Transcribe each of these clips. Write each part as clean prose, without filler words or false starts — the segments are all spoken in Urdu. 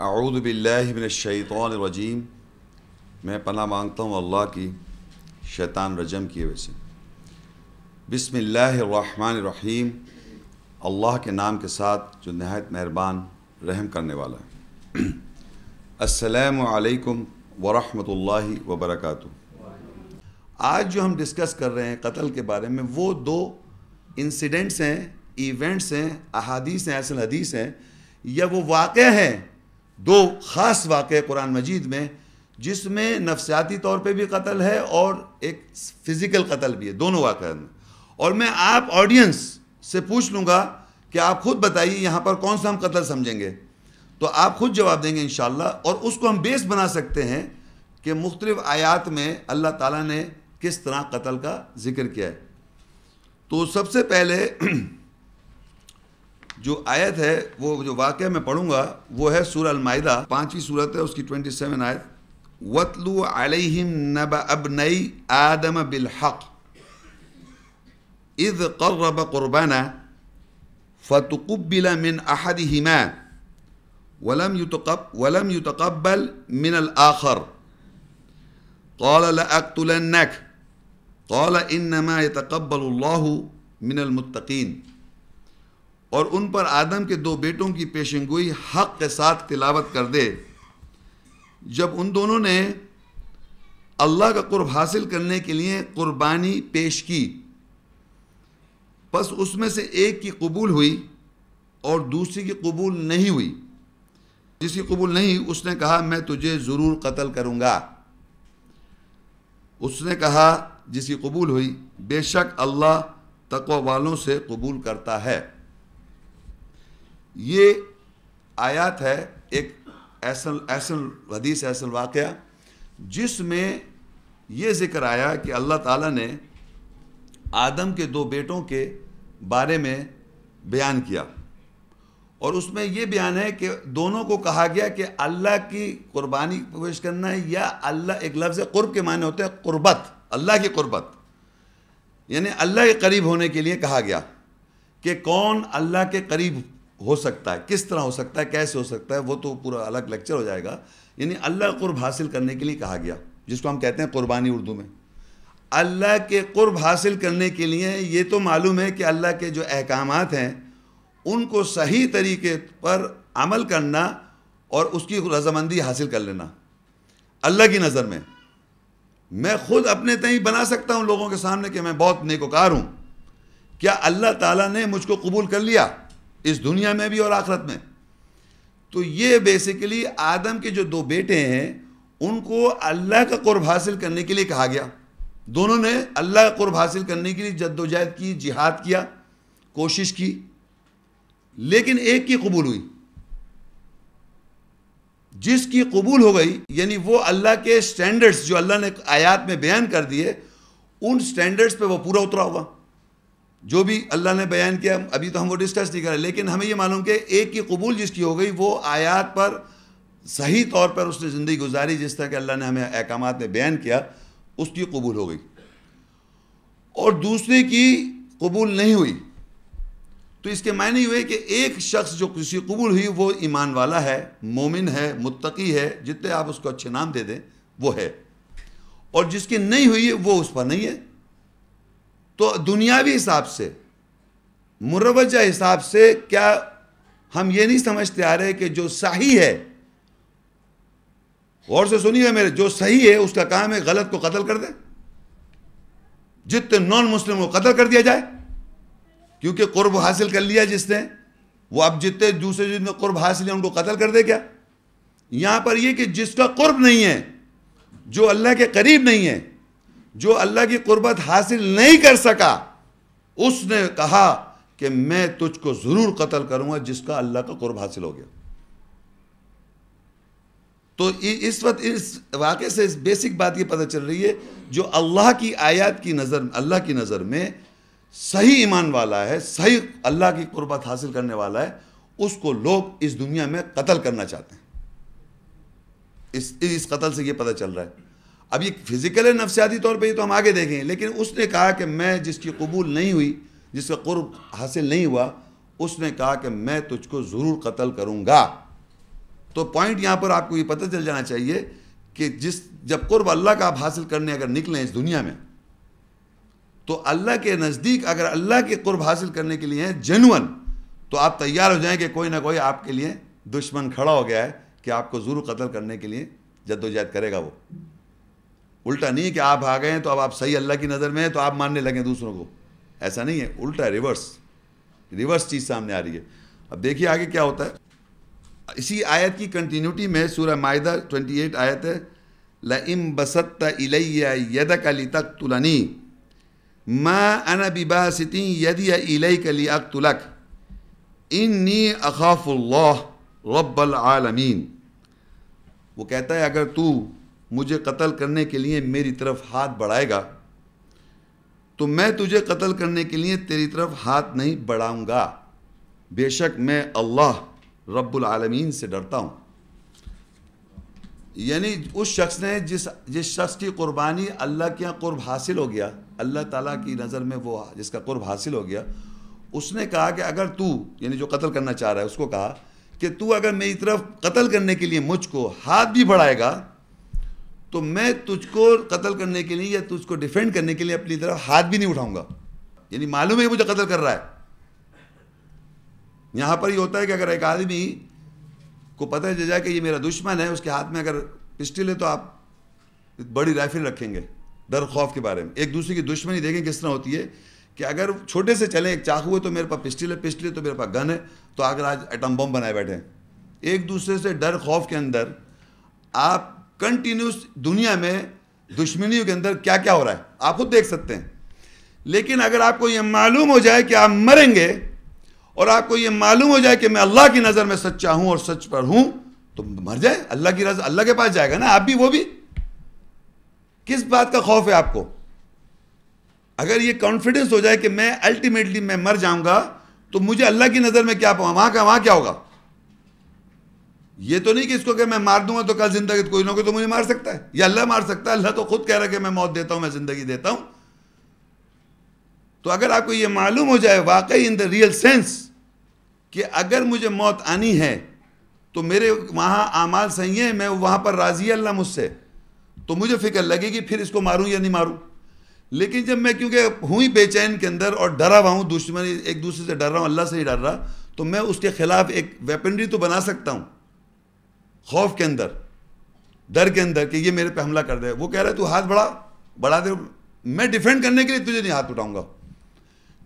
اعوذ باللہ من الشیطان الرجیم، میں پناہ مانگتا ہوں اللہ کی شیطان رجم کی وجہ سے۔ بسم اللہ الرحمن الرحیم، اللہ کے نام کے ساتھ جو نہایت مہربان رحم کرنے والا ہے۔ السلام علیکم ورحمۃ اللہ وبرکاتہ۔ آج جو ہم ڈسکس کر رہے ہیں قتل کے بارے میں، وہ دو انسیڈنٹس ہیں، ایونٹس ہیں، احادیث ہیں، اصل حدیث ہیں، یا وہ واقعہ ہیں، دو خاص واقعے قرآن مجید میں جس میں نفسیاتی طور پہ بھی قتل ہے اور ایک فزیکل قتل بھی ہے، دونوں واقعات میں۔ اور میں آپ آڈینس سے پوچھ لوں گا کہ آپ خود بتائیے یہاں پر کون سا ہم قتل سمجھیں گے، تو آپ خود جواب دیں گے انشاءاللہ، اور اس کو ہم بیس بنا سکتے ہیں کہ مختلف آیات میں اللہ تعالیٰ نے کس طرح قتل کا ذکر کیا ہے۔ تو سب سے پہلے جو آیت ہے، وہ جو واقعہ میں پڑھوں گا وہ ہے سورہ المائدہ، 5ویں سورت ہے، اس کی 27 آیت۔ وَاتْلُو عَلَيْهِمْ نَبَأَ ابْنَيْ آدَمَ بِالْحَقِّ إِذْ قَرَّبَ قُرْبَانًا فَتُقُبِّلَ مِنْ أَحَدِهِمَا وَلَمْ يُتَقَبَّلْ مِنَ الْآخَرِ قَالَ لَأَقْتُلَنَّكَ قَالَ إِنَّمَا يَتَقَبَّلُ اللَّهُ مِنَ الْمُتَّقِينَ۔ اور ان پر آدم کے دو بیٹوں کی پیشنگوئی حق کے ساتھ تلاوت کر دے، جب ان دونوں نے اللہ کا قرب حاصل کرنے کے لیے قربانی پیش کی، پس اس میں سے ایک کی قبول ہوئی اور دوسری کی قبول نہیں ہوئی۔ جس کی قبول نہیں، اس نے کہا میں تجھے ضرور قتل کروں گا۔ اس نے کہا جس کی قبول ہوئی، بے شک اللہ تقوی والوں سے قبول کرتا ہے۔ یہ آیات ہے ایک ایسا حدیث، ایسا واقعہ جس میں یہ ذکر آیا کہ اللہ تعالیٰ نے آدم کے دو بیٹوں کے بارے میں بیان کیا، اور اس میں یہ بیان ہے کہ دونوں کو کہا گیا کہ اللہ کی قربانی پیش کرنا ہے، یا اللہ، ایک لفظ قرب کے معنی ہوتے ہیں قربت، اللہ کی قربت، یعنی اللہ کے قریب ہونے کے لیے کہا گیا کہ کون اللہ کے قریب ہو سکتا ہے، کس طرح ہو سکتا ہے، کیسے ہو سکتا ہے، وہ تو پورا الگ لیکچر ہو جائے گا۔ یعنی اللہ قرب حاصل کرنے کے لیے کہا گیا، جس کو ہم کہتے ہیں قربانی اردو میں۔ اللہ کے قرب حاصل کرنے کے لیے یہ تو معلوم ہے کہ اللہ کے جو احکامات ہیں ان کو صحیح طریقے پر عمل کرنا اور اس کی رضامندی حاصل کر لینا اللہ کی نظر میں۔ میں خود اپنے تئیں بنا سکتا ہوں لوگوں کے سامنے کہ میں بہت نیکوکار ہوں، کیا اللہ تعالیٰ نے مجھ کو قبول کر لیا اس دنیا میں بھی اور آخرت میں؟ تو یہ بیسیکلی آدم کے جو دو بیٹے ہیں ان کو اللہ کا قرب حاصل کرنے کے لیے کہا گیا۔ دونوں نے اللہ کا قرب حاصل کرنے کے لیے جدوجہد کی، جہاد کیا، کوشش کی، لیکن ایک کی قبول ہوئی۔ جس کی قبول ہو گئی، یعنی وہ اللہ کے سٹینڈرز جو اللہ نے آیات میں بیان کر دیے، ان سٹینڈرز پہ وہ پورا اترا ہوگا جو بھی اللہ نے بیان کیا۔ ابھی تو ہم وہ ڈسکس نہیں کر رہے، لیکن ہمیں یہ معلوم کہ ایک کی قبول جس کی ہو گئی، وہ آیات پر صحیح طور پر اس نے زندگی گزاری جس طرح کہ اللہ نے ہمیں احکامات میں بیان کیا، اس کی قبول ہو گئی، اور دوسرے کی قبول نہیں ہوئی۔ تو اس کے معنی ہوئے کہ ایک شخص جو کسی قبول ہوئی وہ ایمان والا ہے، مومن ہے، متقی ہے، جتنے آپ اس کو اچھے نام دے دیں وہ ہے، اور جس کی نہیں ہوئی ہے وہ اس پر نہیں ہے۔ تو دنیاوی حساب سے، مروجہ حساب سے، کیا ہم یہ نہیں سمجھتے آ رہے کہ جو صحیح ہے، غور سے سنیے میرے، جو صحیح ہے اس کا کام ہے غلط کو قتل کر دیں، جتنے نان مسلم کو قتل کر دیا جائے، کیونکہ قرب حاصل کر لیا جس نے، وہ اب جتنے دوسرے جن میں قرب حاصل ہے ان کو قتل کر دے کیا؟ یہاں پر یہ کہ جس کا قرب نہیں ہے، جو اللہ کے قریب نہیں ہے، جو اللہ کی قربت حاصل نہیں کر سکا، اس نے کہا کہ میں تجھ کو ضرور قتل کروں گا جس کا اللہ کا قرب حاصل ہو گیا۔ تو اس وقت اس واقعے سے اس بیسک بات یہ پتہ چل رہی ہے، جو اللہ کی آیات کی نظر، اللہ کی نظر میں صحیح ایمان والا ہے، صحیح اللہ کی قربت حاصل کرنے والا ہے، اس کو لوگ اس دنیا میں قتل کرنا چاہتے ہیں۔ اس قتل سے یہ پتہ چل رہا ہے۔ اب یہ فزیکل ہے، نفسیاتی طور پہ یہ تو ہم آگے دیکھیں گے، لیکن اس نے کہا کہ میں جس کی قبول نہیں ہوئی، جس کا قرب حاصل نہیں ہوا، اس نے کہا کہ میں تجھ کو ضرور قتل کروں گا۔ تو پوائنٹ یہاں پر آپ کو یہ پتہ چل جانا چاہیے کہ جب قرب اللہ کا آپ حاصل کرنے اگر نکلیں اس دنیا میں، تو اللہ کے نزدیک اگر اللہ کے قرب حاصل کرنے کے لیے ہیں جینون، تو آپ تیار ہو جائیں کہ کوئی نہ کوئی آپ کے لیے دشمن کھڑا ہو گیا ہے کہ آپ کو ضرور قتل کرنے کے لیے جدوجہد کرے گا. وہ الٹا نہیں ہے کہ آپ آ گئے ہیں تو اب آپ صحیح اللہ کی نظر میں ہیں تو آپ ماننے لگیں دوسروں کو، ایسا نہیں ہے، الٹا ہے، ریورس چیز سامنے آ رہی ہے. اب دیکھیے آگے کیا ہوتا ہے. اسی آیت کی کنٹینیوٹی میں سورہ مائدہ 28 آیت ہے، لَئِن بَسَطْتَ إِلَيَّ يَدَكَ لِتَقْتُلَنِي مَا أَنَا بِبَاسِطٍ يَدِيَ إِلَيْكَ لِأَقْتُلَكَ إِنِّي أَخَافُ اللَّهَ رَبَّ الْعَالَمِينَ. وہ کہتا ہے اگر تو مجھے قتل کرنے کے لیے میری طرف ہاتھ بڑھائے گا تو میں تجھے قتل کرنے کے لیے تیری طرف ہاتھ نہیں بڑھاؤں گا، بے شک میں اللہ رب العالمین سے ڈرتا ہوں. یعنی اس شخص نے جس شخص کی قربانی اللہ کے یہاں قرب حاصل ہو گیا، اللہ تعالیٰ کی نظر میں وہ جس کا قرب حاصل ہو گیا، اس نے کہا کہ اگر تو، یعنی جو قتل کرنا چاہ رہا ہے اس کو کہا کہ تو اگر میری طرف قتل کرنے کے لیے مجھ کو ہاتھ بھی بڑھائے گا تو میں تجھ کو قتل کرنے کے لیے یا تجھ کو ڈیفینڈ کرنے کے لیے اپنی طرف ہاتھ بھی نہیں اٹھاؤں گا. یعنی معلوم ہے کہ مجھے قتل کر رہا ہے. یہاں پر یہ ہوتا ہے کہ اگر ایک آدمی کو پتہ چل جائے کہ یہ میرا دشمن ہے، اس کے ہاتھ میں اگر پسٹل ہے تو آپ بڑی رائفل رکھیں گے ڈر خوف کے بارے میں. ایک دوسرے کی دشمنی دیکھیں کس طرح ہوتی ہے کہ اگر چھوٹے سے چلیں، ایک چاقو ہے تو میرے پاس پسٹل ہے تو میرے پاس گن ہے، تو اگر آج ایٹم بم بنائے بیٹھے ہیں ایک دوسرے سے ڈر خوف کے اندر، آپ کنٹینیوس دنیا میں دشمنیوں کے اندر کیا کیا ہو رہا ہے آپ خود دیکھ سکتے ہیں. لیکن اگر آپ کو یہ معلوم ہو جائے کہ آپ مریں گے اور آپ کو یہ معلوم ہو جائے کہ میں اللہ کی نظر میں سچا ہوں اور سچ پر ہوں، تو مر جائے، اللہ کی رضا، اللہ کے پاس جائے گا نا، آپ بھی وہ بھی. کس بات کا خوف ہے آپ کو؟ اگر یہ کانفیڈنس ہو جائے کہ میں الٹیمیٹلی میں مر جاؤں گا تو مجھے اللہ کی نظر میں کیا پاؤں، وہاں کیا ہوگا. یہ تو نہیں کہ اس کو کہ میں مار دوں گا تو کل زندگی کوئی نہ کوئی تو مجھے مار سکتا ہے، یا اللہ مار سکتا ہے. اللہ تو خود کہہ رہا ہے کہ میں موت دیتا ہوں، میں زندگی دیتا ہوں. تو اگر آپ کو یہ معلوم ہو جائے واقعی ان دا ریئل سینس کہ اگر مجھے موت آنی ہے تو میرے وہاں اعمال صحیح ہیں، میں وہاں پر راضی ہے اللہ مجھ سے، تو مجھے فکر لگے گی پھر اس کو ماروں یا نہیں ماروں. لیکن جب میں کیونکہ ہوں ہی بے چین کے اندر اور ڈرا ہوا ہوں، دشمنی ایک دوسرے سے ڈر رہا ہوں، اللہ سے ہی ڈر رہا، تو میں اس کے خلاف ایک ویپنری تو بنا سکتا ہوں خوف کے اندر، ڈر کے اندر کہ یہ میرے پہ حملہ کر دے. وہ کہہ رہا ہے تو ہاتھ بڑھا دے، میں ڈیفینڈ کرنے کے لیے تجھے نہیں ہاتھ اٹھاؤں گا،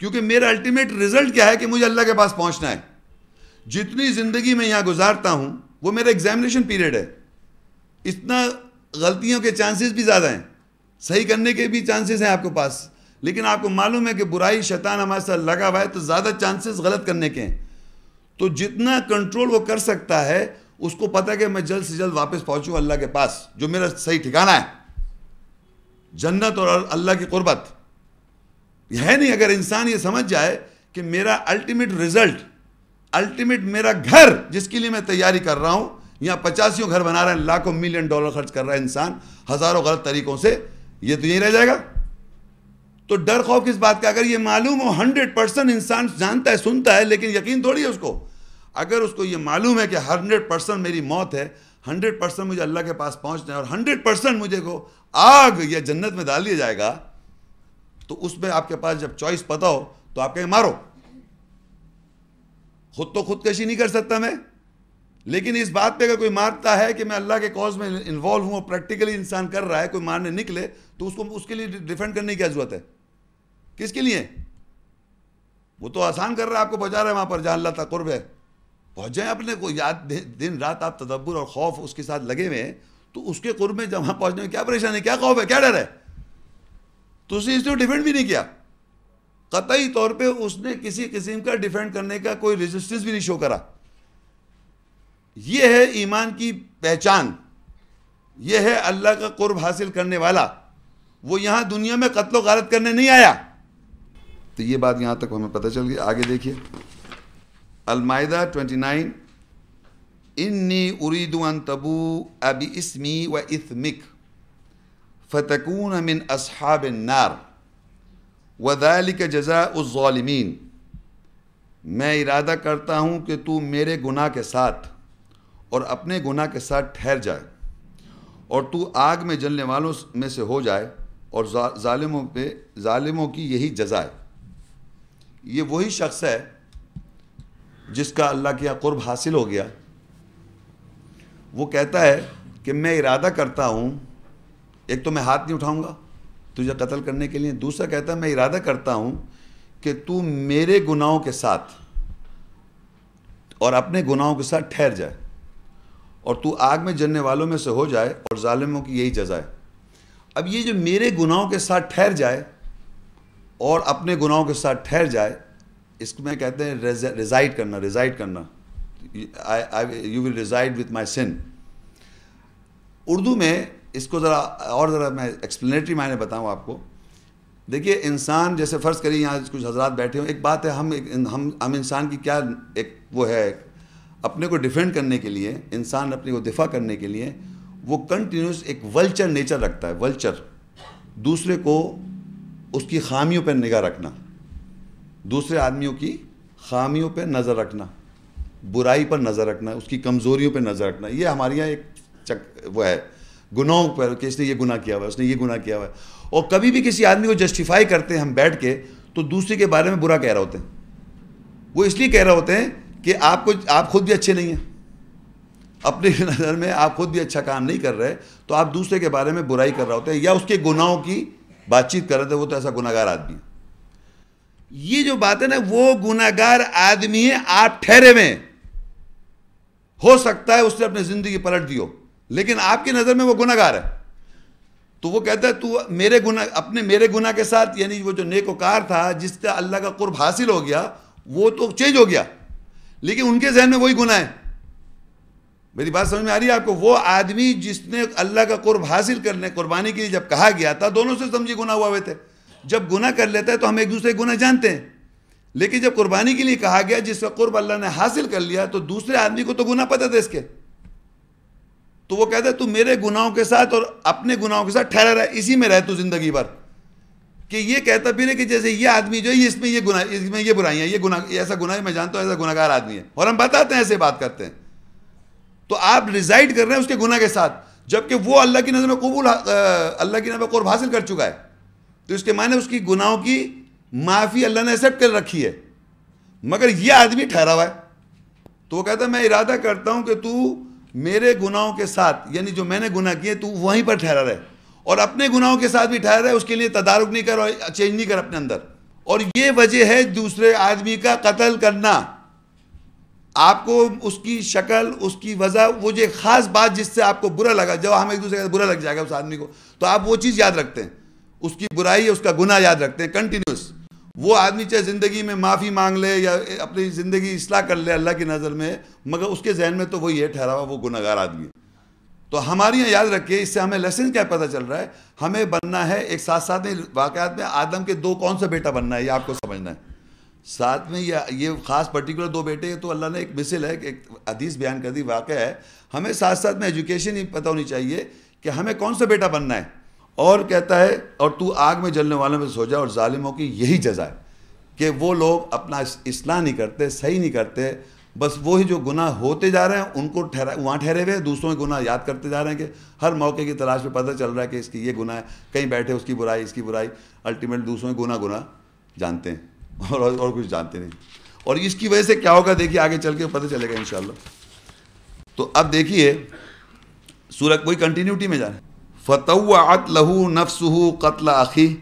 کیونکہ میرا الٹیمیٹ رزلٹ کیا ہے کہ مجھے اللہ کے پاس پہنچنا ہے. جتنی زندگی میں یہاں گزارتا ہوں وہ میرا ایگزامینیشن پیریڈ ہے. اتنا غلطیوں کے چانسز بھی زیادہ ہیں، صحیح کرنے کے بھی چانسز ہیں آپ کے پاس، لیکن آپ کو معلوم ہے کہ برائی شیطان ہمارے ساتھ لگا ہوا ہے تو زیادہ چانسز غلط کرنے کے ہیں. تو جتنا کنٹرول وہ کر سکتا ہے اس کو پتہ ہے کہ میں جلد سے جلد واپس پہنچوں اللہ کے پاس، جو میرا صحیح ٹھکانہ ہے، جنت اور اللہ کی قربت ہے. نہیں اگر انسان یہ سمجھ جائے کہ میرا الٹیمیٹ رزلٹ، الٹیمیٹ میرا گھر جس کے لیے میں تیاری کر رہا ہوں، یہاں 85 گھر بنا رہا ہے، لاکھوں ملین ڈالر خرچ کر رہا ہے انسان ہزاروں غلط طریقوں سے، یہ تو یہیں رہ جائے گا. تو ڈر خوف کس بات کا؟ اگر یہ معلوم ہو 100% انسان جانتا ہے سنتا ہے لیکن یقین تھوڑی ہے اس کو. اگر اس کو یہ معلوم ہے کہ 100% میری موت ہے، 100% مجھے اللہ کے پاس پہنچنا ہے اور 100% مجھے کو آگ یا جنت میں ڈال دیا جائے گا، تو اس میں آپ کے پاس جب چوائس پتہ ہو تو آپ کہیں مارو. خود تو خودکشی نہیں کر سکتا میں، لیکن اس بات پہ اگر کوئی مارتا ہے کہ میں اللہ کے کاز میں انوالو ہوں اور پریکٹیکلی انسان کر رہا ہے، کوئی مارنے نکلے تو اس کے لیے ڈیفینڈ کرنے کی کیا ضرورت ہے؟ کس کے لیے؟ وہ تو آسان کر رہا ہے، آپ کو پہنچا رہا ہے وہاں پر جہاں اللہ تعالیٰ قرب ہے. پہنچ جائیں اپنے کو یاد، دن رات آپ تدبر اور خوف اس کے ساتھ لگے ہوئے ہیں، تو اس کے قرب میں جب وہاں پہنچنے میں کیا پریشانی ہے، کیا خوف ہے، کیا ڈر ہے؟ تو اس نے ڈیفینڈ بھی نہیں کیا، قطعی طور پہ اس نے کسی قسم کا ڈیفینڈ کرنے کا کوئی ریزسٹنس بھی نہیں شو کرا. یہ ہے ایمان کی پہچان، یہ ہے اللہ کا قرب حاصل کرنے والا. وہ یہاں دنیا میں قتل و غارت کرنے نہیں آیا. تو یہ بات یہاں تک ہمیں پتہ چل گئی. آگے دیکھیے المائدہ 29، انی اريد ان تبوء باسمی و اثمک فتکون من اصحاب النار وذلک جزاء الظالمین. میں ارادہ کرتا ہوں کہ تو میرے گناہ کے ساتھ اور اپنے گناہ کے ساتھ ٹھہر جائے اور تو آگ میں جلنے والوں میں سے ہو جائے اور ظالموں کی یہی جزا ہے. یہ وہی شخص ہے جس کا اللہ کے یہاں قرب حاصل ہو گیا. وہ کہتا ہے کہ میں ارادہ کرتا ہوں، ایک تو میں ہاتھ نہیں اٹھاؤں گا تجھے قتل کرنے کے لیے، دوسرا کہتا ہے میں ارادہ کرتا ہوں کہ تو میرے گناہوں کے ساتھ اور اپنے گناہوں کے ساتھ ٹھہر جائے اور تو آگ میں جلنے والوں میں سے ہو جائے اور ظالموں کی یہی جزا ہے. اب یہ جو میرے گناہوں کے ساتھ ٹھہر جائے اور اپنے گناہوں کے ساتھ ٹھہر جائے، اس کو میں کہتے ہیں ریزائڈ کرنا. You will reside with my son. Urdu میں اس کو ذرا میں ایکسپلینیٹری معنی بتاؤں آپ کو. دیکھیے انسان، جیسے فرض کریے یہاں کچھ حضرات بیٹھے ہوں، ایک بات ہے ہم انسان کی کیا ایک وہ ہے، اپنے کو ڈیفینڈ کرنے کے لیے، انسان اپنے کو دفاع کرنے کے لیے وہ کنٹینیوس ایک ولچر نیچر رکھتا ہے. ولچر، دوسرے کو اس کی خامیوں پہ نگاہ رکھنا، دوسرے آدمیوں کی خامیوں پہ نظر رکھنا، برائی پر نظر رکھنا، اس کی کمزوریوں پہ نظر رکھنا. یہ ہمارے یہاں ایک وہ ہے گناہوں پر کہ اس نے یہ گناہ کیا ہوا ہے، اس نے یہ گناہ کیا ہوا ہے. اور کبھی بھی کسی آدمی کو جسٹیفائی کرتے ہیں ہم بیٹھ کے تو دوسرے کے بارے میں برا کہہ رہے ہوتے ہیں. وہ اس لیے کہہ رہے ہوتے ہیں کہ آپ خود بھی اچھے نہیں ہیں، اپنی نظر میں آپ خود بھی اچھا کام نہیں کر رہے، تو آپ دوسرے کے بارے میں برائی کر رہے ہوتے ہیں یا اس کے گناہوں کی بات چیت کر رہے تھے، وہ تو ایسا گناہ گار آدمی ہے. یہ جو بات ہے نا، وہ گناہ گار آدمی ہے، آپ ٹھہرے ہوئے. ہو سکتا ہے اس نے اپنی زندگی پلٹ دی ہو، لیکن آپ کی نظر میں وہ گناہ گار ہے. تو وہ کہتا ہے تو میرے گناہ کے ساتھ، یعنی وہ جو نیکوکار تھا جس کا اللہ کا قرب حاصل ہو گیا، وہ تو چینج ہو گیا، لیکن ان کے ذہن میں وہی گناہ ہے. میری بات سمجھ میں آ رہی ہے آپ کو؟ وہ آدمی جس نے اللہ کا قرب حاصل کرنے قربانی کے لیے جب کہا گیا تھا، دونوں سے سمجھی گناہ ہوا ہوئے تھے. جب گناہ کر لیتا ہے تو ہم ایک دوسرے کے گناہ جانتے ہیں، لیکن جب قربانی کے لیے کہا گیا جس کا قرب اللہ نے حاصل کر لیا، تو دوسرے آدمی کو تو گناہ پتہ تھا اس کے. تو وہ کہتا ہے تو میرے گناہوں کے ساتھ اور اپنے گناہوں کے ساتھ ٹھہرا رہا، اسی میں رہ تو زندگی بھر. کہ یہ کہتا پھر کہ جیسے یہ آدمی جو ہے اس میں یہ گناہ، اس میں یہ برائیاں، یہ گناہ، ایسا گناہ میں جانتا ہوں، ایسا گناہ گار آدمی ہے، اور ہم بتاتے ہیں ایسے بات کرتے ہیں. تو آپ ریزائڈ کر رہے ہیں اس کے گناہ کے ساتھ، جبکہ وہ اللہ کی نظر میں قبول، اللہ کی نظر میں قرب حاصل کر چکا ہے. تو اس کے معنی اس کی گناہوں کی معافی اللہ نے ایکسیپٹ کر رکھی ہے، مگر یہ آدمی ٹھہرا ہوا ہے. تو وہ کہتا ہے میں ارادہ کرتا ہوں کہ تو میرے گناہوں کے ساتھ، یعنی جو میں نے گناہ کیے تو وہیں پر ٹھہرا رہے، اور اپنے گناہوں کے ساتھ بھی ٹھہرا رہے، اس کے لیے تدارک نہیں کر اور چینج نہیں کر اپنے اندر. اور یہ وجہ ہے دوسرے آدمی کا قتل کرنا. آپ کو اس کی شکل، اس کی وجہ، وہ جو خاص بات جس سے آپ کو برا لگا، جب ہم ایک دوسرے کا برا لگ جائے گا اس آدمی کو، تو آپ وہ چیز یاد رکھتے ہیں، اس کی برائی، اس کا گناہ یاد رکھتے ہیں کنٹینیوس. وہ آدمی چاہے زندگی میں معافی مانگ لے یا اپنی زندگی اصلاح کر لے اللہ کی نظر میں، مگر اس کے ذہن میں تو وہی ہے ٹھہرا ہوا، وہ گناہ گار آدمی ہے. تو ہماری یہاں یاد رکھیے، اس سے ہمیں لیسن کیا پتہ چل رہا ہے؟ ہمیں بننا ہے ایک ساتھ میں واقعات میں آدم کے دو کون سا بیٹا بننا ہے، یہ آپ کو سمجھنا ہے. ساتھ میں یہ خاص پرٹیکولر دو بیٹے، تو اللہ نے ایک مثل ہے کہ ایک حدیث بیان کر دی، واقعہ ہے. ہمیں ساتھ میں ایجوکیشن ہی پتہ ہونی چاہیے کہ ہمیں کون سا بیٹا بننا ہے. اور کہتا ہے اور تو آگ میں جلنے والوں میں سو جا، اور ظالموں کی یہی جزا ہے. کہ وہ لوگ اپنا اصلاح نہیں کرتے، صحیح نہیں کرتے، بس وہی جو گناہ ہوتے جا رہے ہیں ان کو وہاں ٹھہرے ہوئے، دوسروں کے گناہ یاد کرتے جا رہے ہیں. کہ ہر موقع کی تلاش میں پتہ چل رہا ہے کہ اس کی یہ گناہ ہے، کہیں بیٹھے اس کی برائی، اس کی برائی، الٹیمیٹ دوسروں کے گناہ جانتے ہیں اور کچھ جانتے نہیں. اور اس کی وجہ سے کیا ہوگا دیکھیے آگے چل کے پتہ چلے گا انشاءاللہ. تو اب دیکھیے سورہ کوئی کنٹینیوٹی میں جائیں. فَطَوَّعَتْ لَهُ نَفْسُهُ قَتْلَ أَخِيهِ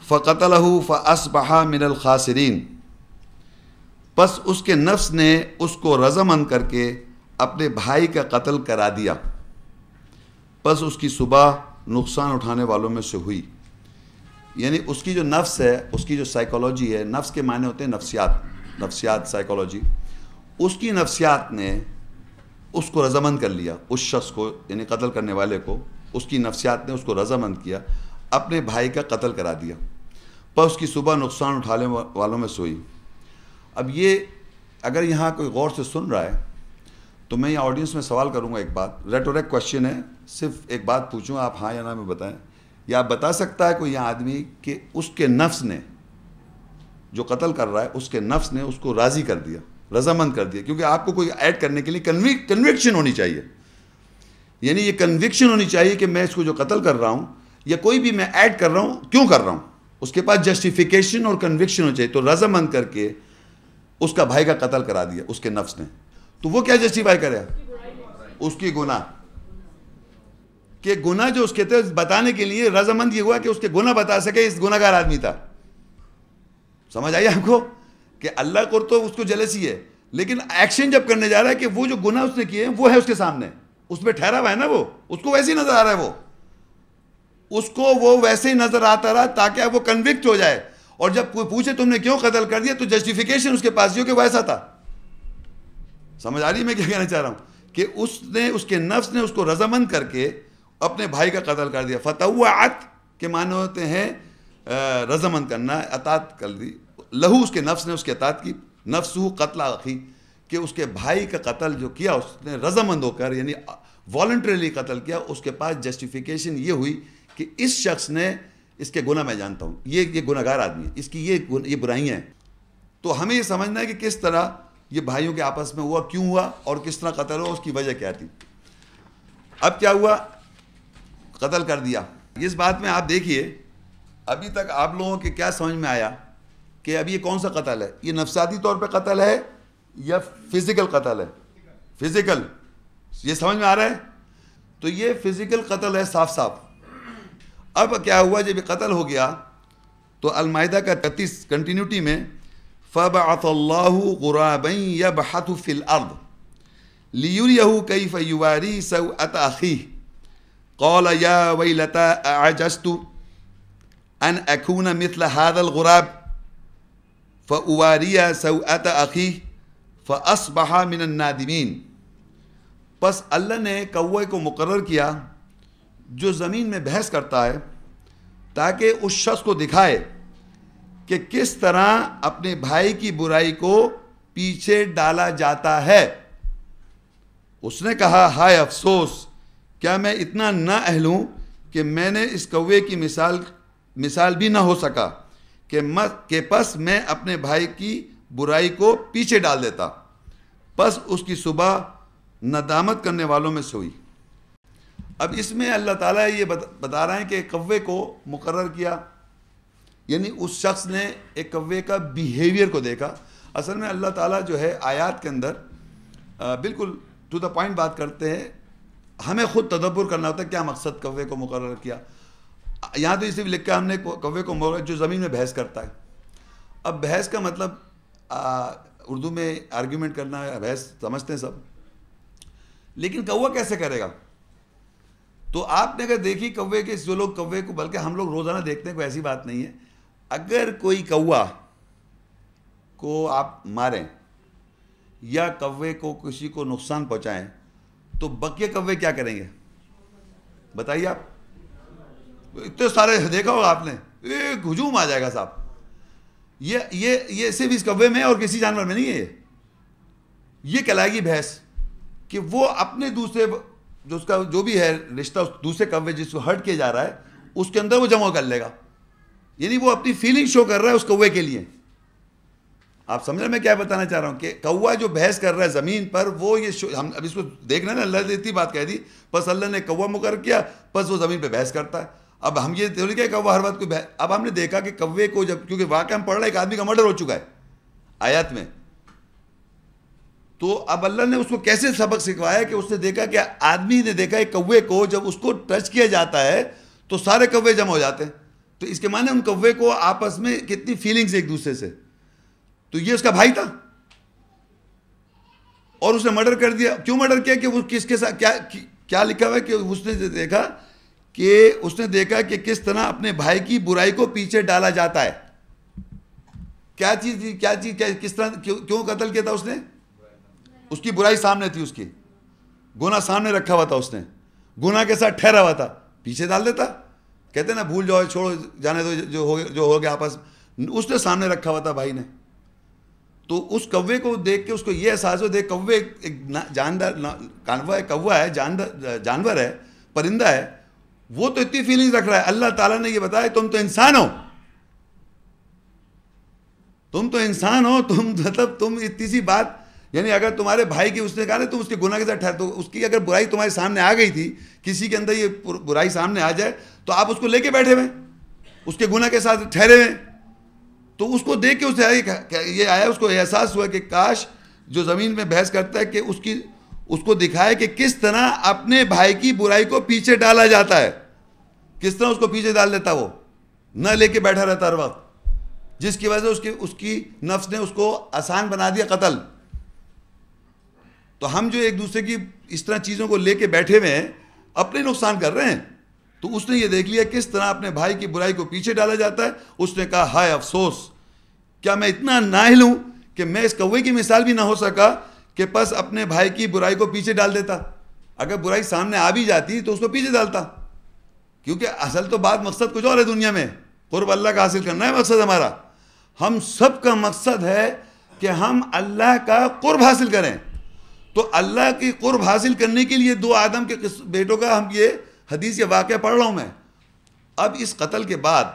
فَقَتَلَهُ فَأَصْبَحَ مِنَ الْخَاسِرِينَ. پس اس کے نفس نے اس کو رضامند کر کے اپنے بھائی کا قتل کرا دیا، پس اس کی صبح نقصان اٹھانے والوں میں سے ہوئی. یعنی اس کی جو نفس ہے، اس کی جو سائیکالوجی ہے، نفس کے معنی ہوتے ہیں نفسیات سائیکالوجی. اس کی نفسیات نے اس کو رضامند کر لیا، اس شخص کو، یعنی قتل کرنے والے کو، اس کی نفسیات نے اس کو رضامند کیا، اپنے بھائی کا قتل کرا دیا، پر اس کی صبح نقصان اٹھانے والوں میں سوئی. اب یہ اگر یہاں کوئی غور سے سن رہا ہے تو میں یہ آڈینس میں سوال کروں گا. ایک بات ریٹورک کوشچن ہے، صرف ایک بات پوچھوں، آپ ہاں یا نہ میں بتائیں. یا آپ بتا سکتا ہے کوئی یہاں آدمی کہ اس کے نفس نے، جو قتل کر رہا ہے، اس کے نفس نے اس کو راضی کر دیا، رضامند کر دیا، کیونکہ آپ کو کوئی ایڈ کرنے کے لیے کنوکشن ہونی چاہیے، یعنی یہ کنوکشن ہونی چاہیے کہ میں اس کو جو قتل کر رہا ہوں یا کوئی بھی میں ایڈ کر رہا ہوں کیوں کر رہا ہوں، اس کے پاس جسٹیفیکیشن اور کنوکشن ہونی چاہیے. تو رضامند کر کے اس کا بھائی کا قتل کرا دیا اس کے نفس نے. تو وہ کیا جسٹیفائی کرے؟ اس کی گناہ، کہ گناہ جو اس کے تھے بتانے کے لیے رضامند یہ ہوا کہ اس کے گناہ بتا سکے، اس گناہگار آدمی تھا. سمجھ آئی آپ کو کہ اللہ کو تو اس کو جلسی ہے، لیکن ایکشن جب کرنے جا رہا ہے کہ وہ جو گناہ اس نے کیے ہیں وہ ہے اس کے سامنے، اس پہ ٹھہرا ہوا ہے نا، وہ اس کو ویسے ہی نظر آ رہا ہے، وہ اس کو وہ ویسے ہی نظر آتا رہا تاکہ وہ کنوکٹ ہو جائے. اور جب کوئی پوچھے تم نے کیوں قتل کر دیا تو جسٹیفیکیشن اس کے پاس یہ ہو کہ وہ ایسا تھا. سمجھ آ رہی میں کیا کہنا چاہ رہا ہوں کہ اس کے نفس نے اس کو رضامند کر کے اپنے بھائی کا قتل کر دیا. فتوعت کے معنی ہوتے ہیں رضامند کرنا، اطاعت کر دی. لہو اس کے نفس نے اس کے اطاعت کی، نفسہ قتل اخی، کہ اس کے بھائی کا قتل جو کیا اس نے رضامند ہو کر، یعنی والنٹریلی قتل کیا. اس کے پاس جسٹیفیکیشن یہ ہوئی کہ اس شخص نے، اس کے گناہ میں جانتا ہوں، یہ گناہگار آدمی ہے، اس کی یہ برائیاں ہیں. تو ہمیں یہ سمجھنا ہے کہ کس طرح یہ بھائیوں کے آپس میں ہوا، کیوں ہوا اور کس طرح قتل ہوا، اس کی وجہ کیا تھی. اب کیا ہوا؟ قتل کر دیا. اس بات میں آپ دیکھیے ابھی تک آپ لوگوں کے کیا سمجھ میں آیا کہ اب یہ کون سا قتل ہے؟ یہ نفسیاتی طور پہ قتل ہے یا فزیکل قتل ہے؟ فزیکل. یہ سمجھ میں آ رہا ہے؟ تو یہ فزیکل قتل ہے صاف صاف. اب کیا ہوا جب یہ قتل ہو گیا تو المائدہ کا 33 کنٹینیوٹی میں فَبَعَثَ اللَّهُ غُرَابًا يَبْحَثُ فِي الْأَرْضِ لِيُرِيَهُ كَيْفَ يُوَارِي سَوْءَةَ أَخِيهِ قَالَ يَا وَيْلَتَا أَعَجَزْتُ أَنْ أَكُونَ مِثْلَ هَذَا الْغُرَابِ فَأُوَارِيَ سَوْءَةَ أَخِيهِ فَأَصْبَحَ مِنَ النَّادِمِينَ. پس اللہ نے کوے کو مقرر کیا جو زمین میں بحث کرتا ہے تاکہ اس شخص کو دکھائے کہ کس طرح اپنے بھائی کی برائی کو پیچھے ڈالا جاتا ہے. اس نے کہا ہائے افسوس، کیا میں اتنا نااہل ہوں کہ میں نے اس کوے کی مثال بھی نہ ہو سکا کہ پس میں اپنے بھائی کی برائی کو پیچھے ڈال دیتا. پس اس کی صبح ندامت کرنے والوں میں سے ہوئی. اب اس میں اللہ تعالیٰ یہ بتا رہے ہیں کہ کوے کو مقرر کیا، یعنی اس شخص نے ایک کوے کا بیہیویئر کو دیکھا. اصل میں اللہ تعالیٰ جو ہے آیات کے اندر بالکل ٹو دا پوائنٹ بات کرتے ہیں. ہمیں خود تدبر کرنا ہوتا ہے کیا مقصد کوے کو مقرر کیا. یہاں تو اسے بھی لکھا ہم نے کوے کو مقرر جو زمین میں بحث کرتا ہے. اب بحث کا مطلب اردو میں آرگیومنٹ کرنا ہے، بحث سمجھتے ہیں سب، لیکن کوا کیسے کرے گا؟ تو آپ نے اگر دیکھی کوے کے، جو لوگ کوے کو، بلکہ ہم لوگ روزانہ دیکھتے ہیں، کوئی ایسی بات نہیں ہے، اگر کوئی کوا کو آپ ماریں یا کوے کو کسی کو نقصان پہنچائیں تو بقیہ کوے کیا کریں گے؟ بتائیے آپ. اتنے سارے دیکھا ہوگا آپ نے، ایک ہجوم آ جائے گا صاحب. یہ صرف اس کوے میں اور کسی جانور میں نہیں ہے. یہ کہلائے گی بحث کہ وہ اپنے دوسرے جو اس کا جو بھی ہے رشتہ، اس دوسرے کوے جس کو ہرٹ کیا جا رہا ہے اس کے اندر وہ جمع کر لے گا. یعنی وہ اپنی فیلنگ شو کر رہا ہے اس کوے کے لیے. آپ سمجھ رہے میں کیا بتانا چاہ رہا ہوں کہ کوا جو بحث کر رہا ہے زمین پر، وہ یہ ہم اب اس کو دیکھنا ہے نا، اللہ نے اتنی بات کہہ دی، بس اللہ نے کوا مقرر کیا، بس وہ زمین پہ بحث کرتا ہے. اب ہم یہ تھوڑی کہ کوا ہر بات کو اب ہم نے دیکھا کہ کوے کو جب، کیونکہ واقعہ ہم پڑھ رہے ہیں ایک آدمی کا مرڈر ہو چکا ہے آیات میں، تو اب اللہ نے اس کو کیسے سبق سکھوایا کہ اس نے دیکھا کہ آدمی نے دیکھا ایک کوے کو جب اس کو ٹچ کیا جاتا ہے تو سارے کوے جمع ہو جاتے ہیں. تو اس کے معنی ان کوے کو آپس میں کتنی فیلنگز ایک دوسرے سے. تو یہ اس کا بھائی تھا اور اس نے مرڈر کر دیا. کیوں مرڈر کیا؟ کہ وہ کس کے ساتھ کیا لکھا ہوا ہے کہ اس نے دیکھا کہ کس طرح اپنے بھائی کی برائی کو پیچھے ڈالا جاتا ہے. کیا چیز تھی، کس طرح کیوں قتل کیا تھا اس نے؟ اس کی برائی سامنے تھی، اس کی گناہ سامنے رکھا ہوا تھا، اس نے گناہ کے ساتھ ٹھہرا ہوا تھا، پیچھے ڈال دیتا. کہتے ہیں نا بھول جاؤ، چھوڑو جانے دو جو ہو گیا آپس. اس نے سامنے رکھا ہوا تھا بھائی نے. تو اس کوے کو دیکھ کے اس کو یہ احساس ہو، دیکھ کوے ایک جاندار کوا ہے، جانور ہے، پرندہ ہے، وہ تو اتنی فیلنگز رکھ رہا ہے. اللہ تعالیٰ نے یہ بتایا تم تو انسان ہو، تم اتنی سی بات یعنی اگر تمہارے بھائی کی اس نے کہا نا تم اس کے گناہ کے ساتھ ٹھہر، تو اس کی اگر برائی تمہارے سامنے آ گئی تھی، کسی کے اندر یہ برائی سامنے آ جائے تو آپ اس کو لے کے بیٹھے ہوئے اس کے گناہ کے ساتھ ٹھہرے ہوئے، تو اس کو دیکھ کے اسے یہ آیا، اس کو احساس ہوا کہ کاش جو زمین میں بحث کرتا ہے کہ اس کو دکھائے کہ کس طرح اپنے بھائی کی برائی کو پیچھے ڈالا جاتا ہے، کس طرح اس کو پیچھے ڈال دیتا، وہ نہ لے کے بیٹھا رہتا ہر وقت، جس کی وجہ سے اس کی نفس نے اس کو آسان بنا دیا قتل۔ تو ہم جو ایک دوسرے کی اس طرح چیزوں کو لے کے بیٹھے ہوئے ہیں، اپنے نقصان کر رہے ہیں۔ تو اس نے یہ دیکھ لیا کس طرح اپنے بھائی کی برائی کو پیچھے ڈالا جاتا ہے۔ اس نے کہا ہائے افسوس، کیا میں اتنا نااہل ہوں کہ میں اس کوے کی مثال بھی نہ ہو سکا کہ بس اپنے بھائی کی برائی کو پیچھے ڈال دیتا۔ اگر برائی سامنے آ بھی جاتی تو اس کو پیچھے ڈالتا، کیونکہ اصل تو بات مقصد کچھ اور ہے دنیا میں، قرب اللہ کا حاصل کرنا ہے مقصد ہمارا۔ ہم سب کا مقصد ہے کہ ہم اللہ کا قرب حاصل کریں۔ تو اللہ کی قرب حاصل کرنے کے لیے دو آدم کے بیٹوں کا ہم یہ حدیث یا واقعہ پڑھ رہا ہوں میں۔ اب اس قتل کے بعد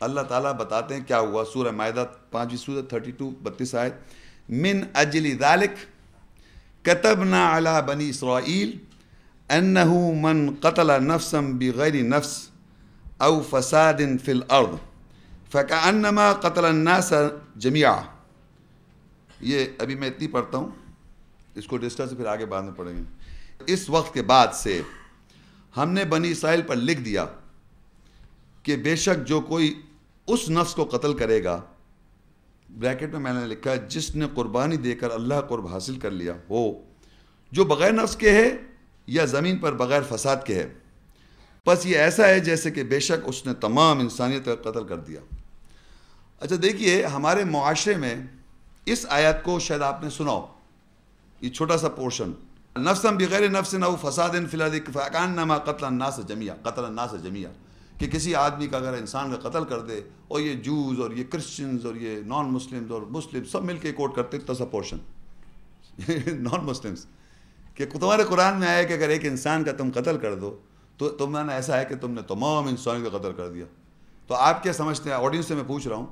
اللہ تعالیٰ بتاتے ہیں کیا ہوا۔ سورہ مائدہ 5 سورہ 32 آیت، من اجل ذالک کتبنا علی بنی اسرائیل انہ من قتل نفسا بغیر نفس او فساد فی الارض فکأنما قتل الناس جميعا۔ یہ ابھی میں اتنی پڑھتا ہوں، اس کو ڈسکس سے پھر آگے بعد میں پڑھیں گے۔ اس وقت کے بعد سے ہم نے بنی اسرائیل پر لکھ دیا کہ بے شک جو کوئی اس نفس کو قتل کرے گا، بریکٹ میں نے لکھا ہے جس نے قربانی دے کر اللہ قرب حاصل کر لیا ہو، جو بغیر نفس کے ہے یا زمین پر بغیر فساد کے ہے، بس یہ ایسا ہے جیسے کہ بے شک اس نے تمام انسانیت کا قتل کر دیا۔ اچھا دیکھیے، ہمارے معاشرے میں اس آیت کو شاید آپ نے سنا ہو، یہ چھوٹا سا پورشن، نفسا بغیر نفس او فساد فی الارض فکأنما قتل الناس جميعا، کہ کسی آدمی کا اگر انسان کا قتل کر دے، اور یہ جوز اور یہ کرسچنز اور یہ نان مسلمز اور مسلم سب مل کے کوٹ کرتے چھوٹا سا پورشن نان مسلمز، کہ تمہارے قرآن میں آیا کہ اگر ایک انسان کا تم قتل کر دو تو تمہارا ایسا ہے کہ تم نے تمام انسانوں کا قتل کر دیا۔ تو آپ کیا سمجھتے ہیں، آڈینس سے میں پوچھ رہا ہوں،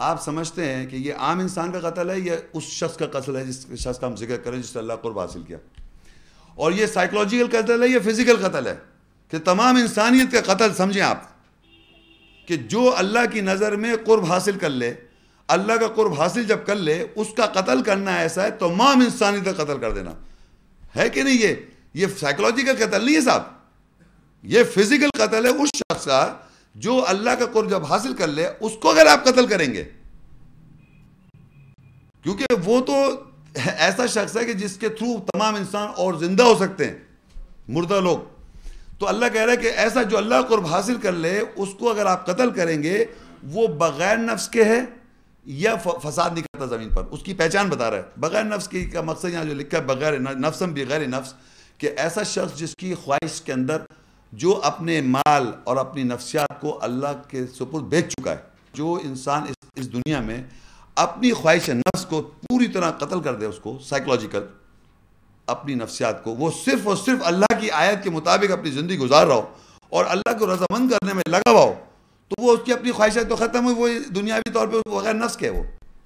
آپ سمجھتے ہیں کہ یہ عام انسان کا قتل ہے یا اس شخص کا قتل ہے جس شخص کا ہم ذکر کریں جس سے اللہ قرب حاصل کیا؟ اور یہ سائیکولوجیکل قتل ہے یا فزیکل قتل ہے؟ کہ تمام انسانیت کا قتل سمجھیں آپ، کہ جو اللہ کی نظر میں قرب حاصل کر لے، اللہ کا قرب حاصل جب کر لے، اس کا قتل کرنا ایسا ہے تمام انسانیت کا قتل کر دینا ہے کہ نہیں؟ یہ سائیکولوجیکل قتل نہیں ہے صاحب، یہ فزیکل قتل ہے اس شخص کا جو اللہ کا قرب جب حاصل کر لے، اس کو اگر آپ قتل کریں گے، کیونکہ وہ تو ایسا شخص ہے کہ جس کے تھرو تمام انسان اور زندہ ہو سکتے ہیں، مردہ لوگ۔ تو اللہ کہہ رہا ہے کہ ایسا جو اللہ قرب حاصل کر لے، اس کو اگر آپ قتل کریں گے، وہ بغیر نفس کے ہے یا فساد نہیں کرتا زمین پر، اس کی پہچان بتا رہا ہے۔ بغیر نفس کی کا مقصد یہاں جو لکھا ہے بغیر نفسا بغیر نفس، کہ ایسا شخص جس کی خواہش کے اندر جو اپنے مال اور اپنی نفسیات کو اللہ کے سپرد بیچ چکا ہے۔ جو انسان اس دنیا میں اپنی خواہش نفس کو پوری طرح قتل کر دے، اس کو سائیکولوجیکل اپنی نفسیات کو، وہ صرف اور صرف اللہ کی آیت کے مطابق اپنی زندگی گزار رہا ہو اور اللہ کو رضامند کرنے میں لگا ہوا ہو، تو وہ اس کی اپنی خواہشات تو ختم ہوئی، وہ دنیاوی طور پہ بغیر نفس کے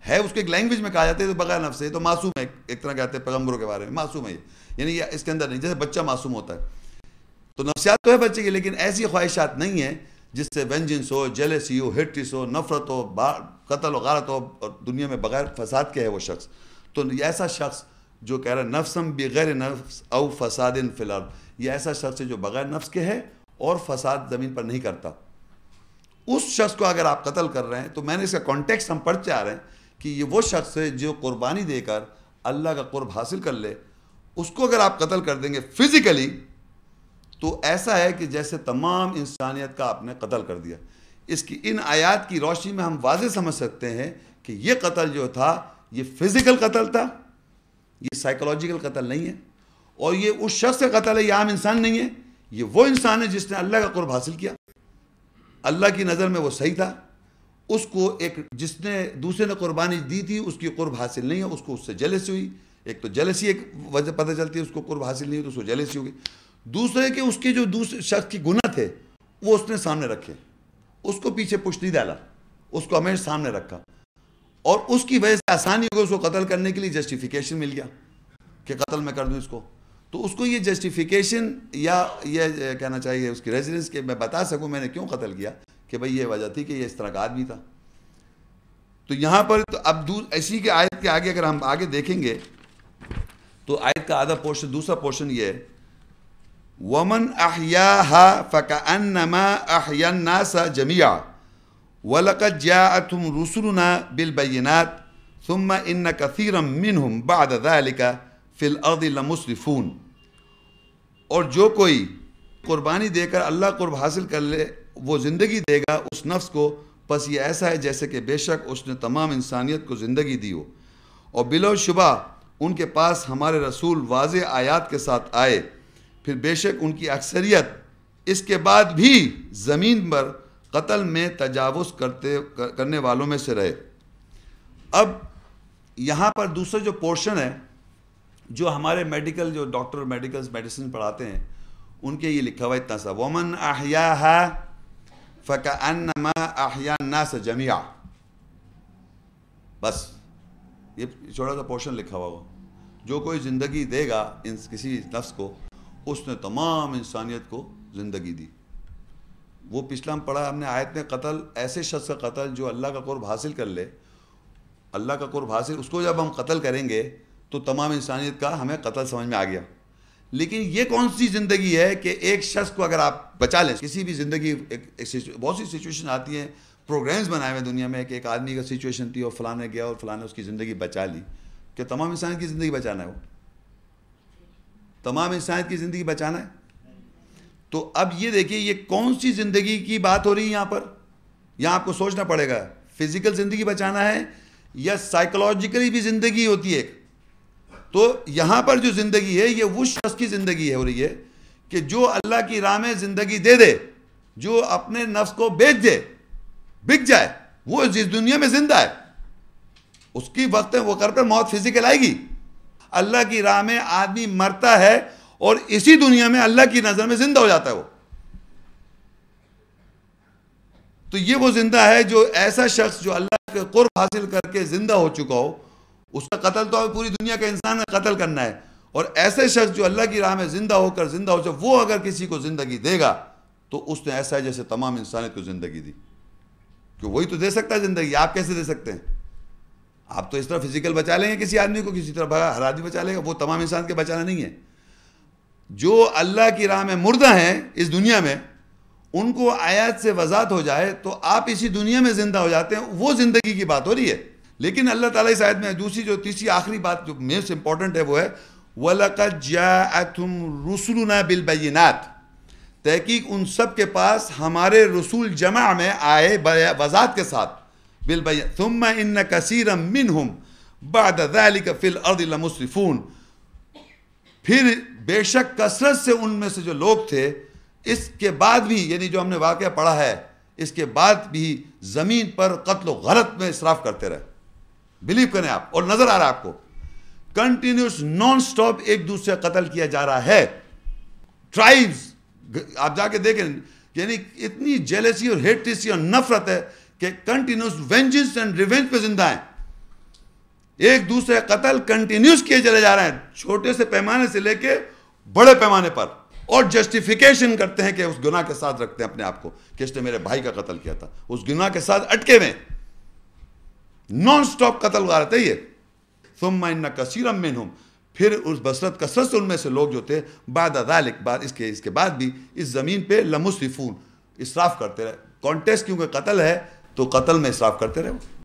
ہے اس کو ایک لینگویج میں کہا جاتا ہے تو بغیر نفس ہے، تو معصوم ہے، ایک طرح کہتے ہیں پیغمبروں کے بارے میں معصوم ہے، یعنی یہ اس کے اندر نہیں، جیسے بچہ معصوم ہوتا ہے۔ تو نفسیات تو ہے بچے کی، لیکن ایسی خواہشات نہیں ہیں جس سے وینجنس ہو، جیلسی ہو، ہٹس ہو، نفرت ہو، قتل و غارت ہو، اور دنیا میں بغیر فساد کے ہے وہ شخص۔ تو ایسا شخص جو کہہ رہا ہے نفسم بغیر نفس او فساد فی الارض، یہ ایسا شخص ہے جو بغیر نفس کے ہے اور فساد زمین پر نہیں کرتا۔ اس شخص کو اگر آپ قتل کر رہے ہیں، تو میں نے اس کا کانٹیکسٹ ہم پڑھتے آ رہے ہیں کہ یہ وہ شخص ہے جو قربانی دے کر اللہ کا قرب حاصل کر لے، اس کو اگر آپ قتل کر دیں گے فزیکلی، تو ایسا ہے کہ جیسے تمام انسانیت کا آپ نے قتل کر دیا۔ اس کی ان آیات کی روشنی میں ہم واضح سمجھ سکتے ہیں کہ یہ قتل جو تھا یہ فزیکل قتل تھا، یہ سائیکولوجیکل قتل نہیں ہے، اور یہ اس شخص کا قتل ہے، یہ عام انسان نہیں ہے، یہ وہ انسان ہے جس نے اللہ کا قرب حاصل کیا، اللہ کی نظر میں وہ صحیح تھا، اس کو ایک جس نے دوسرے نے قربانی دی تھی اس کی قرب حاصل نہیں ہے، اس کو اس سے جیلسی ہوئی، ایک تو جیلسی ایک وجہ پتہ چلتی ہے، اس کو قرب حاصل نہیں ہوئی تو اس کو جیلسی ہوگی، دوسرے کہ اس کے جو دوسرے شخص کی گناہ تھے وہ اس نے سامنے رکھے، اس کو پیچھے پش نہیں ڈالا، اس کو ہمیشہ سامنے رکھا، اور اس کی وجہ سے آسانی ہو گئی، اس کو قتل کرنے کے لیے جسٹیفیکیشن مل گیا کہ قتل میں کر دوں اس کو. تو اس کو یہ جسٹیفیکیشن یا یہ کہنا چاہیے اس کی ریزیڈنس کہ میں بتا سکوں میں نے کیوں قتل کیا، کہ بھئی یہ وجہ تھی کہ یہ اس طرح کا آدمی تھا. تو یہاں پر تو اب اسی کے آیت کے آگے اگر ہم آگے دیکھیں گے تو آیت کا آدھا پورشن، دوسرا پورشن یہ ہے وَمَنْ أَحْيَاهَا فَكَأَنَّمَا أَحْيَا النَّاسَ جَمِيعًا وَلَقَدْ جَاءَتْهُمْ رُسُلُنَا بِالْبَيِّنَاتِ ثُمَّ إِنَّ كَثِيرًا مِّنْهُمْ بَعْدَ ذَلِكَ فِي الْأَرْضِ لَمُسْرِفُونَ. اور جو کوئی قربانی دے کر اللہ قرب حاصل کر لے وہ زندگی دے گا اس نفس کو، پس یہ ایسا ہے جیسے کہ بے شک اس نے تمام انسانیت کو زندگی دی ہو. اور بلا شبہ ان کے پاس ہمارے رسول واضح آیات کے ساتھ آئے، پھر بے شک ان کی اکثریت اس کے بعد بھی زمین پر قتل میں تجاوز کرنے والوں میں سے رہے. اب یہاں پر دوسرا جو پورشن ہے جو ہمارے میڈیکل جو ڈاکٹر میڈیسن پڑھاتے ہیں ان کے یہ لکھا ہوا اتنا سا وَمَنْ أَحْيَاهَا فَكَأَنَّمَا أَحْيَا النَّاسَ جَمِيعًا. بس یہ چھوٹا سا پورشن لکھا ہوا ہو، جو کوئی زندگی دے گا کسی نفس کو اس نے تمام انسانیت کو زندگی دی. وہ پچھلا ہم پڑھا ہم نے آیت میں قتل ایسے شخص کا قتل جو اللہ کا قرب حاصل کر لے، اللہ کا قرب حاصل اس کو جب ہم قتل کریں گے تو تمام انسانیت کا ہمیں قتل سمجھ میں آ گیا. لیکن یہ کون سی زندگی ہے کہ ایک شخص کو اگر آپ بچا لیں، کسی بھی زندگی بہت سی سچویشن آتی ہیں، پروگرامز بنائے ہوئے دنیا میں کہ ایک آدمی کا سچویشن تھی اور فلاں نے گیا اور فلاں نے اس کی زندگی بچا لی، کہ تمام انسانیت کی زندگی بچانا ہے، وہ تمام انسانیت کی زندگی بچانا ہے. تو اب یہ دیکھیے یہ کون سی زندگی کی بات ہو رہی ہے یہاں پر. یہاں آپ کو سوچنا پڑے گا فزیکل زندگی بچانا ہے یا سائیکولوجیکلی بھی زندگی ہوتی ہے. تو یہاں پر جو زندگی ہے یہ وہ شخص کی زندگی ہو رہی ہے کہ جو اللہ کی راہ میں زندگی دے دے، جو اپنے نفس کو بیچ دے، بک جائے، وہ اس دنیا میں زندہ ہے. اس کی وقت وہ کر پر موت فزیکل آئے گی. اللہ کی راہ میں آدمی مرتا ہے اور اسی دنیا میں اللہ کی نظر میں زندہ ہو جاتا ہے وہ. تو یہ وہ زندہ ہے جو ایسا شخص جو اللہ کے قرب حاصل کر کے زندہ ہو چکا ہو، اس کا قتل تو پوری دنیا کے انسان کا قتل کرنا ہے. اور ایسے شخص جو اللہ کی راہ میں زندہ ہو چکا وہ اگر کسی کو زندگی دے گا تو اس نے ایسا ہے جیسے تمام انسانیت کو زندگی دی. کہ وہی تو دے سکتا ہے زندگی، آپ کیسے دے سکتے ہیں؟ آپ تو اس طرح فزیکل بچا لیں گے کسی آدمی کو، کسی طرح ہر آدمی بچا لے گا، وہ تمام انسان کے بچانا نہیں ہے. جو اللہ کی راہ میں مردہ ہیں اس دنیا میں، ان کو آیات سے وضاحت ہو جائے تو آپ اسی دنیا میں زندہ ہو جاتے ہیں، وہ زندگی کی بات ہو رہی ہے. لیکن اللہ تعالیٰ اس آیت میں دوسری جو تیسری آخری بات جو موسٹ امپورٹنٹ ہے وہ ہے وَلَقَدْ جَاءَتْهُمْ رُسُلُنَا بِالْبَيِّنَاتِ. تحقیق ان سب کے پاس ہمارے رسول جمع میں آئے وضاحت کے ساتھ. بِالْبَيِّنَاتِ ثُمَّ إِنَّ كَثِيرًا مِّنْهُمْ بَعْدَ ذَلِكَ فِي الْأَرْضِ لَمُسْرِفُونَ. پھر بے شک کثرت سے ان میں سے جو لوگ تھے اس کے بعد بھی، یعنی جو ہم نے واقعہ پڑھا ہے اس کے بعد بھی زمین پر قتل و غارت میں اسراف کرتے رہے. بلیو کریں آپ، اور نظر آ رہا ہے آپ کو کنٹینیوس نان سٹاپ ایک دوسرے قتل کیا جا رہا ہے. ٹرائبز آپ جا کے دیکھیں، یعنی اتنی جیلسی اور ہیٹریسی اور نفرت ہے کہ کنٹینیوس وینجنس اینڈ ریونج پہ زندہ ہیں. ایک دوسرے قتل کنٹینیوس کیے چلے جا رہے ہیں، چھوٹے سے پیمانے سے لے کے بڑے پیمانے پر، اور جسٹیفیکیشن کرتے ہیں کہ اس گناہ کے ساتھ رکھتے ہیں اپنے آپ کو کہ اس نے میرے بھائی کا قتل کیا تھا، اس گناہ کے ساتھ اٹکے میں نان سٹاپ قتل غارت ہے یہ. ثم ان کثیرا منہم، پھر اس بسرت کثرت سے ان میں سے لوگ جو تھے بعد ذلک، بعد اس کے بعد بھی اس زمین پہ لمسرفون، اسراف کرتے رہے. کانٹیکسٹ کیونکہ قتل ہے تو قتل میں اسراف کرتے رہے.